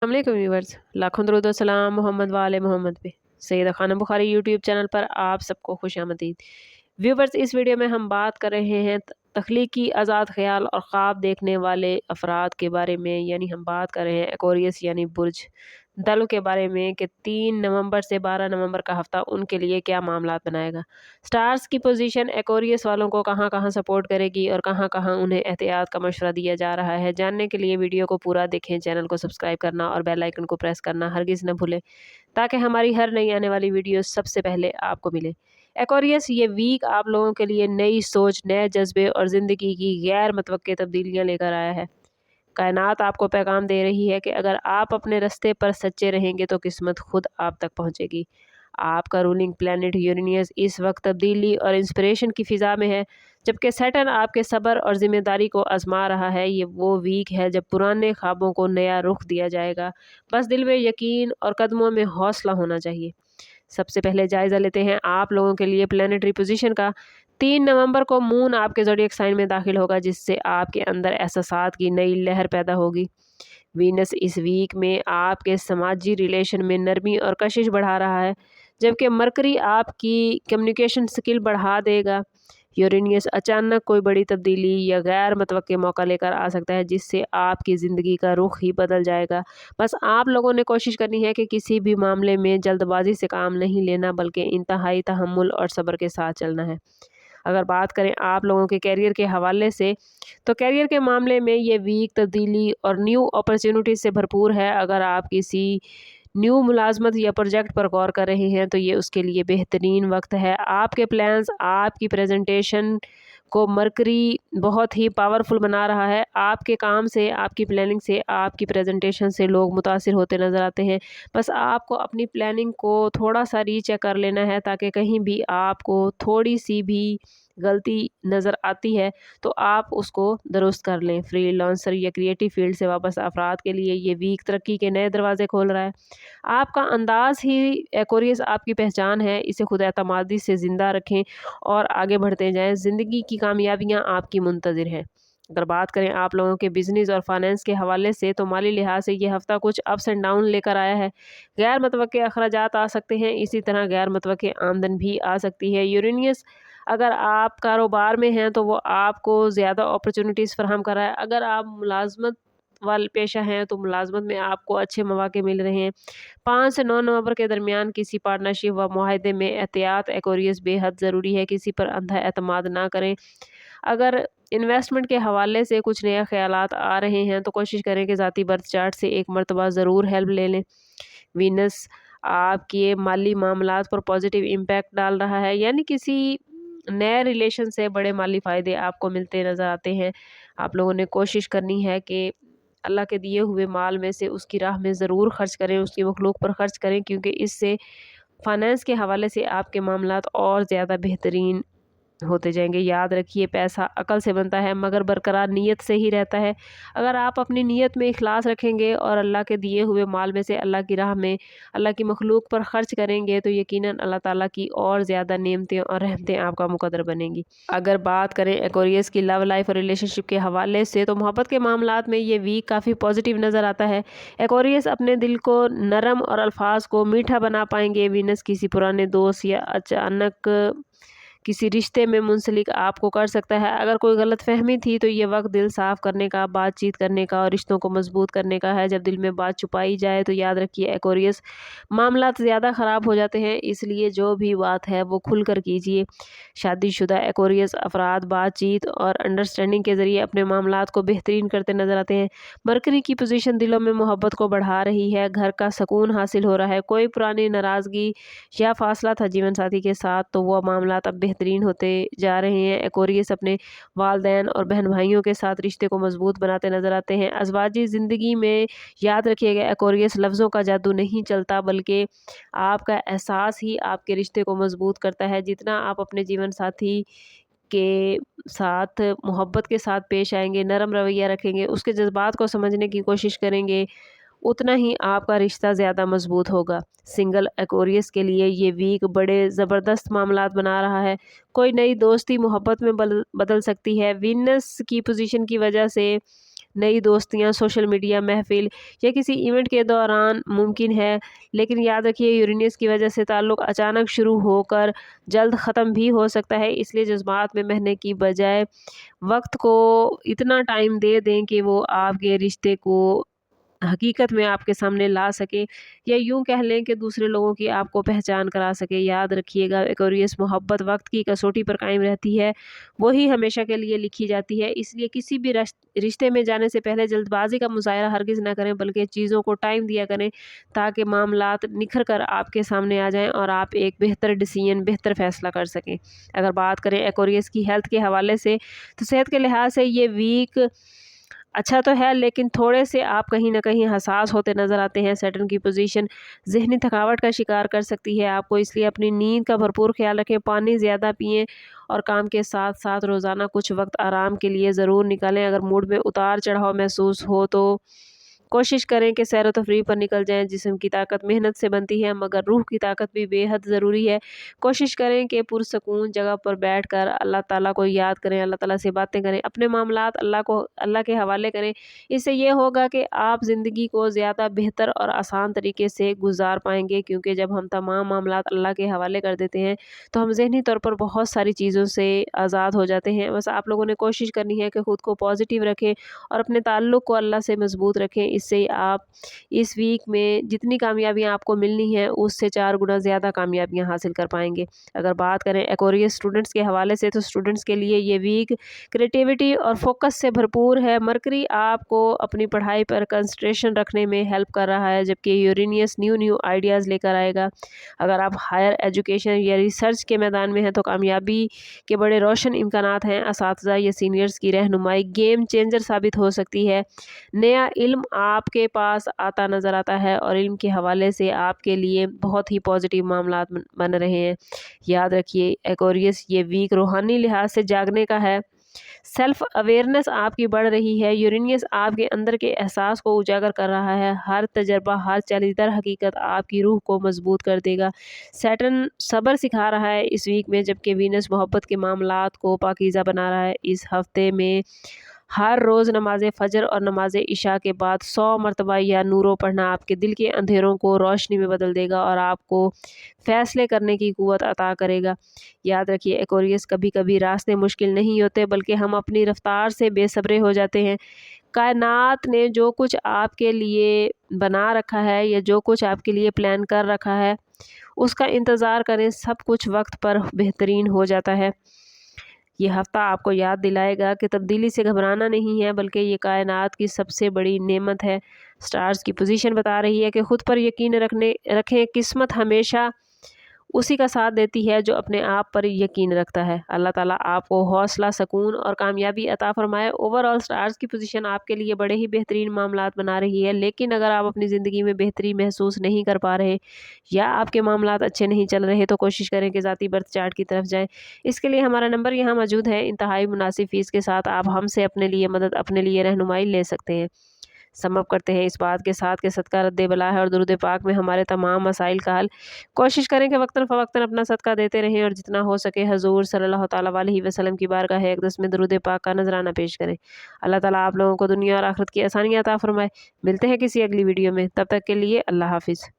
अस्सलामुअलैकुम व्यूवर्स, लाखों दरूद व सलाम मोहम्मद वाले मोहम्मद पे। सैयदा खानम बुखारी यूट्यूब चैनल पर आप सबको खुशामदीद। व्यूवर्स, इस वीडियो में हम बात कर रहे हैं तख्लीकी आज़ाद ख्याल और ख्वाब देखने वाले अफराद के बारे में, यानी हम बात कर रहे हैं एक्वेरियस यानी बुर्ज दलों के बारे में कि 3 नवंबर से 12 नवंबर का हफ्ता उनके लिए क्या मामलात बनाएगा। स्टार्स की पोजीशन एक्वेरियस वालों को कहाँ कहाँ सपोर्ट करेगी और कहाँ कहाँ उन्हें एहतियात का मशवरा दिया जा रहा है। जानने के लिए वीडियो को पूरा देखें, चैनल को सब्सक्राइब करना और बेल आइकन को प्रेस करना हरगिज़ न भूलें, ताकि हमारी हर नई आने वाली वीडियो सबसे पहले आपको मिले। एक्वेरियस ये वीक आप लोगों के लिए नई सोच, नए जज्बे और ज़िंदगी की गैर मुतवक्के तब्दीलियाँ लेकर आया है। कायनात आपको पैगाम दे रही है कि अगर आप अपने रास्ते पर सच्चे रहेंगे तो किस्मत खुद आप तक पहुंचेगी। आपका रूलिंग प्लैनेट यूरेनियस इस वक्त तब्दीली और इंस्पिरेशन की फ़िज़ा में है, जबकि सैटर्न आपके सब्र और ज़िम्मेदारी को आजमा रहा है। ये वो वीक है जब पुराने ख्वाबों को नया रुख दिया जाएगा। बस दिल में यकीन और कदमों में हौसला होना चाहिए। सबसे पहले जायज़ा लेते हैं आप लोगों के लिए प्लैनेटरी पोजीशन का। 3 नवंबर को मून आपके ज़ोडिएक साइन में दाखिल होगा, जिससे आपके अंदर एहसासात की नई लहर पैदा होगी। वीनस इस वीक में आपके समाजी रिलेशन में नरमी और कशिश बढ़ा रहा है, जबकि मरकरी आपकी कम्युनिकेशन स्किल बढ़ा देगा। यूरेनियस अचानक कोई बड़ी तब्दीली या गैर मुतवक्के मौका लेकर आ सकता है, जिससे आपकी ज़िंदगी का रुख ही बदल जाएगा। बस आप लोगों ने कोशिश करनी है कि किसी भी मामले में जल्दबाजी से काम नहीं लेना, बल्कि इंतहाई तहम्मुल और सब्र के साथ चलना है। अगर बात करें आप लोगों के कैरियर के हवाले से, तो कैरियर के मामले में ये वीक तब्दीली और न्यू अपॉर्चुनिटीज़ से भरपूर है। अगर आप किसी न्यू मुलाजमत या प्रोजेक्ट पर गौर कर रहे हैं तो ये उसके लिए बेहतरीन वक्त है। आपके प्लान्स, आपकी प्रेजेंटेशन को मरकरी बहुत ही पावरफुल बना रहा है। आपके काम से, आपकी प्लानिंग से, आपकी प्रेजेंटेशन से लोग मुतासिर होते नज़र आते हैं। बस आपको अपनी प्लानिंग को थोड़ा सा रीचेक कर लेना है, ताकि कहीं भी आपको थोड़ी सी भी गलती नज़र आती है तो आप उसको दुरुस्त कर लें। फ्रीलांसर या क्रिएटिव फील्ड से वापस अफराद के लिए ये वीक तरक्की के नए दरवाजे खोल रहा है। आपका अंदाज़ ही एक्वेरियस आपकी पहचान है। इसे खुद एतमादी से ज़िंदा रखें और आगे बढ़ते जाएँ। ज़िंदगी की कामयाबियाँ आपकी मुंतज़िर हैं। अगर बात करें आप लोगों के बिज़नेस और फाइनेंस के हवाले से, तो माली लिहाज से ये हफ़्ता कुछ अप्स एंड डाउन लेकर आया है। गैर मुतवक्के अखराजात आ सकते हैं, इसी तरह गैर मुतवक्के आमदन भी आ सकती है। यूरेनियस अगर आप कारोबार में हैं तो वो आपको ज़्यादा अपॉर्चुनिटीज़ फराहम कर रहा है। अगर आप मुलाज़मत वाले पेशा हैं तो मुलाज़मत में आपको अच्छे मौके मिल रहे हैं। 5 से 9 नवंबर के दरमियान किसी पार्टनरशिप व मुआहदे में एहतियात एक्वेरियस बेहद ज़रूरी है। किसी पर अंधा एतमाद ना करें। अगर इन्वेस्टमेंट के हवाले से कुछ नए ख़यालात आ रहे हैं तो कोशिश करें कि ज़ाती बर्थ चार्ट से एक मरतबा ज़रूर हेल्प ले लें। वीनस आपके माली मामलात पर पॉजिटिव इम्पैक्ट डाल रहा है, यानी किसी नए रिलेशन से बड़े माली फ़ायदे आपको मिलते नज़र आते हैं। आप लोगों ने कोशिश करनी है कि अल्लाह के दिए हुए माल में से उसकी राह में ज़रूर ख़र्च करें, उसकी मखलूक पर ख़र्च करें, क्योंकि इससे फ़ाइनेंस के हवाले से आपके मामलात और ज़्यादा बेहतरीन होते जाएंगे। याद रखिए, पैसा अकल से बनता है मगर बरकरार नीयत से ही रहता है। अगर आप अपनी नीयत में इखलास रखेंगे और अल्लाह के दिए हुए माल में से अल्लाह की राह में अल्लाह की मखलूक पर ख़र्च करेंगे तो यकीनन अल्लाह ताला की और ज़्यादा नेमतें और रहमतें आपका मुकद्दर बनेंगी। अगर बात करें एक्वेरियस की लव लाइफ और रिलेशनशिप के हवाले से, तो मोहब्बत के मामलात में ये वीक काफ़ी पॉजिटिव नज़र आता है। एक्वेरियस अपने दिल को नरम और अल्फाज को मीठा बना पाएंगे। वीनस किसी पुराने दोस्त या अचानक किसी रिश्ते में मुंसलिक आपको कर सकता है। अगर कोई गलतफहमी थी तो ये वक्त दिल साफ़ करने का, बातचीत करने का और रिश्तों को मजबूत करने का है। जब दिल में बात छुपाई जाए तो याद रखिए एक्वेरियस मामलात ज़्यादा ख़राब हो जाते हैं, इसलिए जो भी बात है वो खुल कर कीजिए। शादीशुदा एक्वेरियस अफराद बातचीत और अंडरस्टैंडिंग के ज़रिए अपने मामलात को बेहतरीन करते नज़र आते हैं। मरकरी की पोजीशन दिलों में मोहब्बत को बढ़ा रही है, घर का सुकून हासिल हो रहा है। कोई पुरानी नाराज़गी या फासला था जीवन साथी के साथ तो वह मामलात अब बेहतरीन होते जा रहे हैं। एक्वेरियस अपने वालदैन और बहन भाइयों के साथ रिश्ते को मजबूत बनाते नजर आते हैं। अज़वाजी ज़िंदगी में याद रखिएगा, एक्वेरियस लफ्ज़ों का जादू नहीं चलता, बल्कि आपका एहसास ही आपके रिश्ते को मजबूत करता है। जितना आप अपने जीवन साथी के साथ मोहब्बत के साथ पेश आएंगे, नरम रवैया रखेंगे, उसके जज्बात को समझने की कोशिश करेंगे, उतना ही आपका रिश्ता ज़्यादा मजबूत होगा। सिंगल एक्वेरियस के लिए ये वीक बड़े ज़बरदस्त मामलात बना रहा है। कोई नई दोस्ती मोहब्बत में बदल सकती है। वीनस की पोजीशन की वजह से नई दोस्तियां सोशल मीडिया, महफिल या किसी इवेंट के दौरान मुमकिन है, लेकिन याद रखिए यूरेनियस की वजह से ताल्लुक़ अचानक शुरू होकर जल्द ख़त्म भी हो सकता है। इसलिए जज्बात में बहने की बजाय वक्त को इतना टाइम दे दें कि वो आपके रिश्ते को हकीकत में आपके सामने ला सके, या यूं कह लें कि दूसरे लोगों की आपको पहचान करा सके। याद रखिएगा एक्वेरियस मोहब्बत वक्त की कसौटी पर कायम रहती है, वही हमेशा के लिए लिखी जाती है। इसलिए किसी भी रिश्ते में जाने से पहले जल्दबाजी का मुजाहरा हरगिज़ ना करें, बल्कि चीज़ों को टाइम दिया करें ताकि मामलात निखर कर आपके सामने आ जाएं और आप एक बेहतर डिसीजन, बेहतर फ़ैसला कर सकें। अगर बात करें एक्वेरियस की हेल्थ के हवाले से, तो सेहत के लिहाज से ये वीक अच्छा तो है, लेकिन थोड़े से आप कहीं ना कहीं हसास होते नज़र आते हैं। सैटर्न की पोजीशन ज़हनी थकावट का शिकार कर सकती है आपको, इसलिए अपनी नींद का भरपूर ख्याल रखें, पानी ज़्यादा पिएं और काम के साथ साथ रोज़ाना कुछ वक्त आराम के लिए ज़रूर निकालें। अगर मूड में उतार चढ़ाव महसूस हो तो कोशिश करें कि सैर व तफरीह पर निकल जाएं। जिस्म की ताकत मेहनत से बनती है, मगर रूह की ताकत भी बेहद ज़रूरी है। कोशिश करें कि पुरसकून जगह पर बैठकर अल्लाह ताला को याद करें, अल्लाह ताला से बातें करें, अपने मामलात अल्लाह के हवाले करें। इससे ये होगा कि आप ज़िंदगी को ज़्यादा बेहतर और आसान तरीके से गुजार पाएंगे, क्योंकि जब हम तमाम मामलात अल्लाह के हवाले कर देते हैं तो हम ज़हनी तौर पर बहुत सारी चीज़ों से आज़ाद हो जाते हैं। बस आप लोगों ने कोशिश करनी है कि ख़ुद को पॉजिटिव रखें और अपने ताल्लुक़ को अल्लाह से मज़बूत रखें। इससे आप इस वीक में जितनी कामयाबियाँ आपको मिलनी हैं उससे 4 गुना ज़्यादा कामयाबियाँ हासिल कर पाएंगे। अगर बात करें एक्वेरियस स्टूडेंट्स के हवाले से, तो स्टूडेंट्स के लिए ये वीक क्रिएटिविटी और फोकस से भरपूर है। मरकरी आपको अपनी पढ़ाई पर कंसंट्रेशन रखने में हेल्प कर रहा है, जबकि यूरेनियस न्यू आइडियाज़ लेकर आएगा। अगर आप हायर एजुकेशन या रिसर्च के मैदान में हैं तो कामयाबी के बड़े रोशन इम्कानात हैं। असातिज़ा या सीनियर्स की रहनुमाई गेम चेंजर साबित हो सकती है। नया इल्म आपके पास आता नज़र आता है और इल्म के हवाले से आपके लिए बहुत ही पॉजिटिव मामलात बन रहे हैं। याद रखिए एक्वेरियस ये वीक रूहानी लिहाज से जागने का है। सेल्फ अवेयरनेस आपकी बढ़ रही है। यूरेनियस आपके अंदर के एहसास को उजागर कर रहा है। हर तजर्बा, हर चलीदर हकीकत आपकी रूह को मजबूत कर देगा। सैटर्न सब्र सिखा रहा है इस वीक में, जबकि वीनस मोहब्बत के मामलात को पाकीज़ा बना रहा है। इस हफ्ते में हर रोज़ नमाज फ़जर और नमाज इशा के बाद 100 मरतबा या नूरो पढ़ना आपके दिल के अंधेरों को रोशनी में बदल देगा और आपको फ़ैसले करने की क़ुव्वत अता करेगा। याद रखिए एक्वेरियस, कभी कभी रास्ते मुश्किल नहीं होते, बल्कि हम अपनी रफ्तार से बेसब्रे हो जाते हैं। कायनात ने जो कुछ आपके लिए बना रखा है या जो कुछ आपके लिए प्लान कर रखा है उसका इंतज़ार करें, सब कुछ वक्त पर बेहतरीन हो जाता है। ये हफ़्ता आपको याद दिलाएगा कि तब्दीली से घबराना नहीं है, बल्कि ये कायनात की सबसे बड़ी नेमत है। स्टार्स की पोजीशन बता रही है कि ख़ुद पर यकीन रखें। किस्मत हमेशा उसी का साथ देती है जो अपने आप पर यकीन रखता है। अल्लाह ताला आपको हौसला, सुकून और कामयाबी अता फरमाए। ओवरऑल स्टार्स की पोजीशन आपके लिए बड़े ही बेहतरीन मामलात बना रही है, लेकिन अगर आप अपनी ज़िंदगी में बेहतरी महसूस नहीं कर पा रहे या आपके मामलात अच्छे नहीं चल रहे तो कोशिश करें कि ज़ाती बर्थ चार्ट की तरफ जाएँ। इसके लिए हमारा नंबर यहाँ मौजूद है। इंतहाई मुनासिब फ़ीस के साथ आप हमसे अपने लिए मदद, अपने लिए रहनुमाई ले सकते हैं। समअप करते हैं इस बात के साथ कि सदका रद्द बला है और दुरूद पाक में हमारे तमाम मसाइल का हल। कोशिश करें कि वक्तन फ़वक्तन अपना सदका देते रहें और जितना हो सके हजूर सल्लल्लाहु तआला अलैहि वसल्लम की बारगाह अक़दस में दुरूद पाक का नजराना पेश करें। अल्लाह ताला आप लोगों को दुनिया और आखिरत की आसानियाँ अता फरमाए। मिलते हैं किसी अगली वीडियो में, तब तक के लिए अल्लाह हाफिज़।